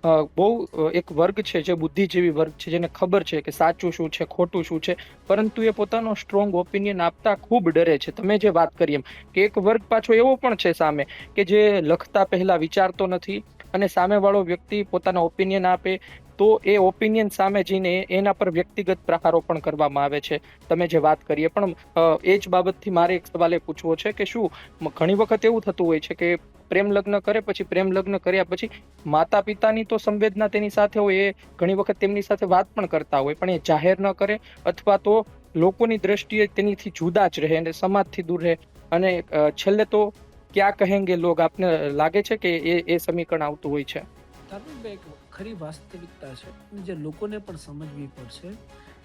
એક વર્ગ છે જે બુદ્ધિજીવી વર્ગ છે, જેને ખબર છે કે સાચું શું છે, ખોટું શું છે, પરંતુ એ પોતાનો સ્ટ્રોંગ ઓપિનિયન આપતા ખૂબ ડરે છે. તમે જે વાત કરી એમ કે એક વર્ગ પાછો એવો પણ છે સામે કે જે લખતા પહેલા વિચારતો નથી, અને સામેવાળો વ્યક્તિ પોતાના ઓપિનિયન આપે તો એ ઓપિનિયન સામે જઈને એના પર વ્યક્તિગત પ્રહારો પણ કરવામાં આવે છે. તમે જે વાત કરીએ પણ એ જ બાબતથી મારે એક સવાલ એ પૂછવો છે કે શું ઘણી વખત એવું થતું હોય છે કે પ્રેમ લગ્ન કરે, પછી પ્રેમ લગ્ન કર્યા પછી માતા પિતાની તો સંવેદના તેની સાથે હોય, એ ઘણી વખત તેમની સાથે વાત પણ કરતા હોય, પણ એ જાહેર ન કરે, અથવા તો લોકોની દ્રષ્ટિએ તેનીથી જુદા જ રહે અને સમાજથી દૂર રહે, અને છેલ્લે તો ક્યાં કહેંગે લોગ, આપને લાગે છે કે એ સમીકરણ આવતું હોય છે? તારું એક ખરી વાસ્તવિકતા છે જે લોકોને પણ સમજવી પડશે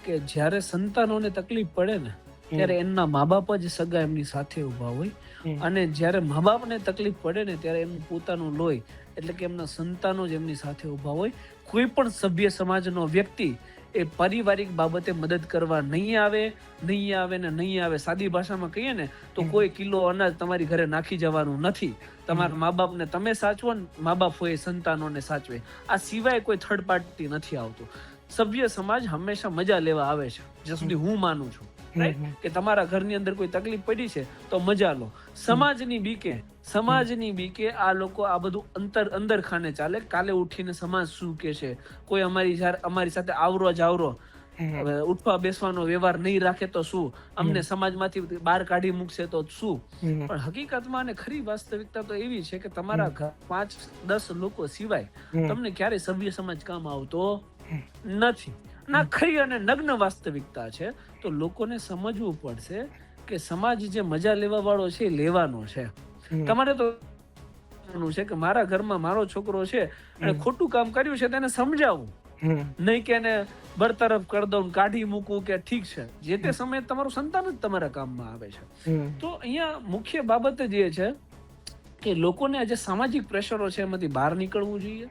કે જ્યારે સંતાનોને તકલીફ પડે ને ત્યારે એમના મા બાપ જ સગા એમની સાથે ઊભા હોય, હમ અને જ્યારે મા બાપને તકલીફ પડે ને ત્યારે એમનું પોતાનું લોહી એટલે કે એમના સંતાનો જ એમની સાથે ઊભા હોય. કોઈ પણ સભ્ય સમાજનો વ્યક્તિ એ પારિવારિક બાબતે મદદ કરવા નહીં આવે ને નહીં આવે. સાદી ભાષામાં કહીએ ને તો કોઈ કિલો અનાજ તમારી ઘરે નાખી જવાનું નથી. તમારા મા બાપને તમે સાચવો ને મા બાપ હોય સંતાનોને સાચવે. આ સિવાય કોઈ થર્ડ પાર્ટી નથી આવતું. સભ્ય સમાજ હંમેશા મજા લેવા આવે છે, જ્યાં સુધી હું માનું છું, રાઈટ, કે તમારા ઘરની અંદર કોઈ તકલીફ પડી છે તો મજા લો. સમાજની બીકે આ લોકો આ બધું અંદર ખાને ચાલે. કાલે ઉઠીને સમાજ શું કે છે, કોઈ અમારી સાથે આવરો જાવરો ઉઠવા બેસવાનો વ્યવહાર નહીં રાખે તો શું, અમને સમાજમાંથી બહાર કાઢી મૂકશે તો શું. પણ હકીકતમાં અને ખરી વાસ્તવિકતા તો એવી છે કે તમારા 5-10 લોકો સિવાય તમને ક્યારે સભ્ય સમાજ કામ આવતો નથી. ના, ખરી અને નગ્ન વાસ્તવિકતા છે. તો લોકોને સમજવું પડશે કે સમાજ જે મજા લેવા વાળો છે એ લેવાનો છે. તમારે તો છે કે મારા ઘરમાં મારો છોકરો છે અને ખોટું કામ કર્યું છે તેને સમજાવવું, નહીં કે એને બરતરફ કરી દઉં, કાઢી મૂકવું કે ઠીક છે. જે તે સમયે તમારું સંતાન જ તમારા કામમાં આવે છે. તો અહીંયા મુખ્ય બાબત જ એ છે કે લોકોને જે સામાજિક પ્રેશરો છે એમાંથી બહાર નીકળવું જોઈએ.